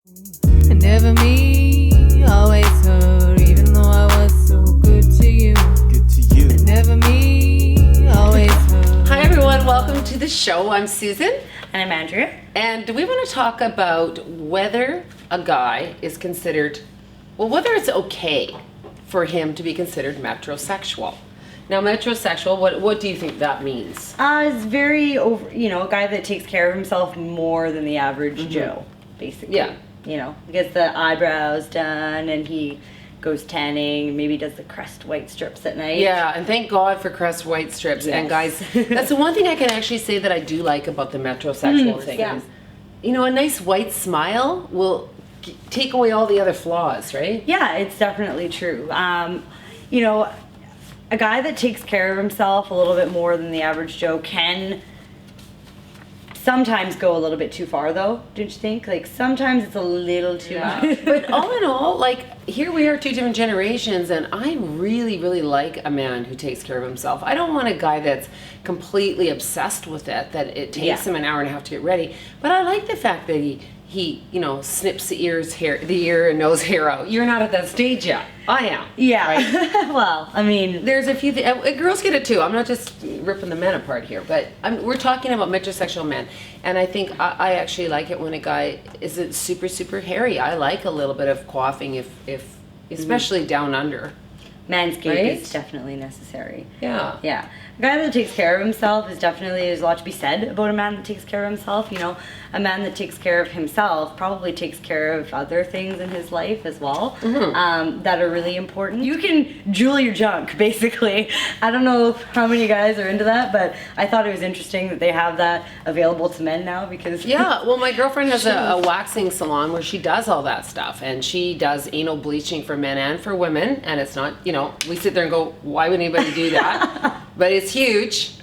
And never me, always her, even though I was so good to you. Good to you. And never me, always her. Hi everyone, welcome to the show. I'm Susan. And I'm Andrea. And we want to talk about whether a guy is considered, whether it's okay for him to be considered metrosexual. Now, metrosexual, what do you think that means? It's very over, a guy that takes care of himself more than the average Joe, basically. Yeah. Gets the eyebrows done and he goes tanning, maybe does the crest white strips at night. Yeah, and thank God for crest white strips. Yes. And guys, that's the one thing I can actually say that I do like about the metrosexual thing. yeah. Is, a nice white smile will take away all the other flaws, right? Yeah, it's definitely true. A guy that takes care of himself a little bit more than the average Joe can sometimes go a little bit too far, though, don't you think? Like, sometimes it's a little too much. But all in all, here we are, two different generations, and I really, really like a man who takes care of himself. I don't want a guy that's completely obsessed with it, that it takes him an hour and a half to get ready. But I like the fact that he snips the ear and nose hair out. You're not at that stage yet. I am. Yeah. Right? Well, I mean, there's a few girls get it too. I'm not just ripping the men apart here, but we're talking about metrosexual men, and I think I actually like it when a guy isn't super, super hairy. I like a little bit of coiffing if especially down under. manscaping is definitely necessary. Yeah. Yeah. A guy that takes care of himself is definitely, there's a lot to be said about a man that takes care of himself. A man that takes care of himself probably takes care of other things in his life as well, that are really important. You can jewel your junk, basically. I don't know how many guys are into that, but I thought it was interesting that they have that available to men now because... Yeah, well, my girlfriend has a waxing salon where she does all that stuff, and she does anal bleaching for men and for women, and it's not, we sit there and go, why would anybody do that? But it's huge.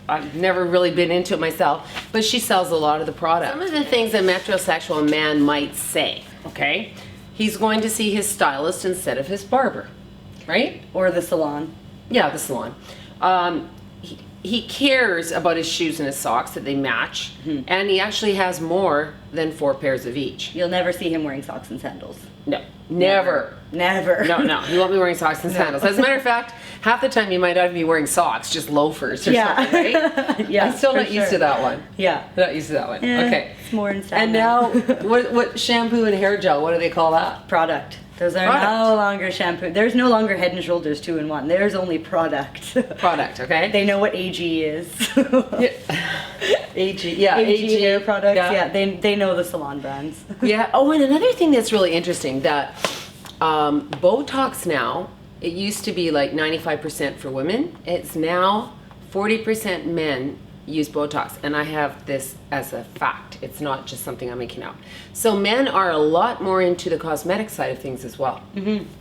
I've never really been into it myself, but she sells a lot of the product. Some of the things a metrosexual man might say, okay? He's going to see his stylist instead of his barber, right? Or the salon. Yeah, the salon. He cares about his shoes and his socks, that they match, and he actually has more than 4 pairs of each. You'll never see him wearing socks and sandals. No, never. Never. No, he won't be wearing socks and sandals. As a matter of fact, half the time you might not even be wearing socks, just loafers or something, right? Yeah, I'm still not used to that one. Yeah. Not used to that one. Yeah, okay. It's more in style. And now, what shampoo and hair gel, what do they call that? Product. Those are no longer shampoo. There's no longer Head and Shoulders 2-in-1. There's only product. Product, okay? They know what AG is. AG, yeah. AG hair products, yeah. They know the salon brands. Yeah. Oh, and another thing that's really interesting, that Botox now, it used to be like 95% for women. It's now 40% men use Botox, and I have this as a fact. It's not just something I'm making up. So men are a lot more into the cosmetic side of things as well,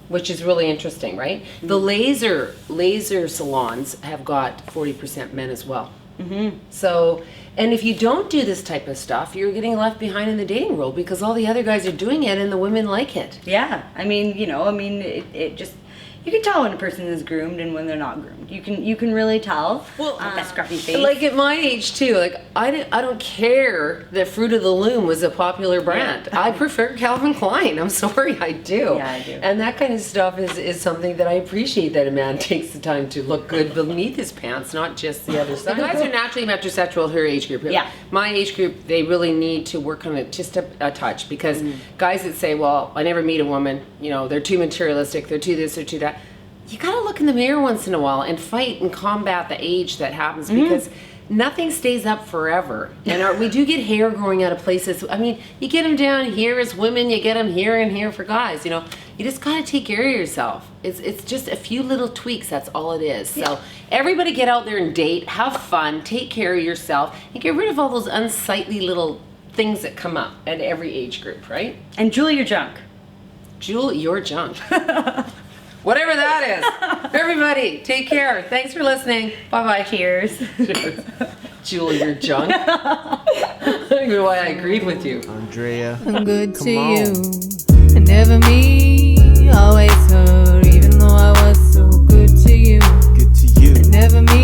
which is really interesting, right? The laser salons have got 40% men as well. So, and if you don't do this type of stuff, you're getting left behind in the dating world because all the other guys are doing it and the women like it. Yeah, it just, you can tell when a person is groomed and when they're not groomed. You can really tell. Well, that scruffy face. Like at my age too, like I don't care that Fruit of the Loom was a popular brand. I prefer Calvin Klein. I'm sorry, I do. Yeah, I do. And that kind of stuff is something that I appreciate, that a man takes the time to look good beneath his pants, not just the other side. The guys are naturally metrosexual, her age group. Yeah. My age group, they really need to work on it just a touch, because guys that say, well, I never meet a woman, they're too materialistic, they're too this, they're too that. You gotta look in the mirror once in a while and fight and combat the age that happens, because nothing stays up forever. And we do get hair growing out of places. I mean, you get them down here as women, you get them here and here for guys, You just gotta take care of yourself. It's just a few little tweaks, that's all it is. Yeah. So everybody get out there and date, have fun, take care of yourself, and get rid of all those unsightly little things that come up at every age group, right? And jewel your junk. Jewel your junk. Whatever that is. Everybody, take care. Thanks for listening. Bye-bye. Cheers. Jewel your junk. I don't know why I agreed with you. Andrea. I'm good Come to on. you. And never me, always her, even though I was so good to you. Good to you. And never me.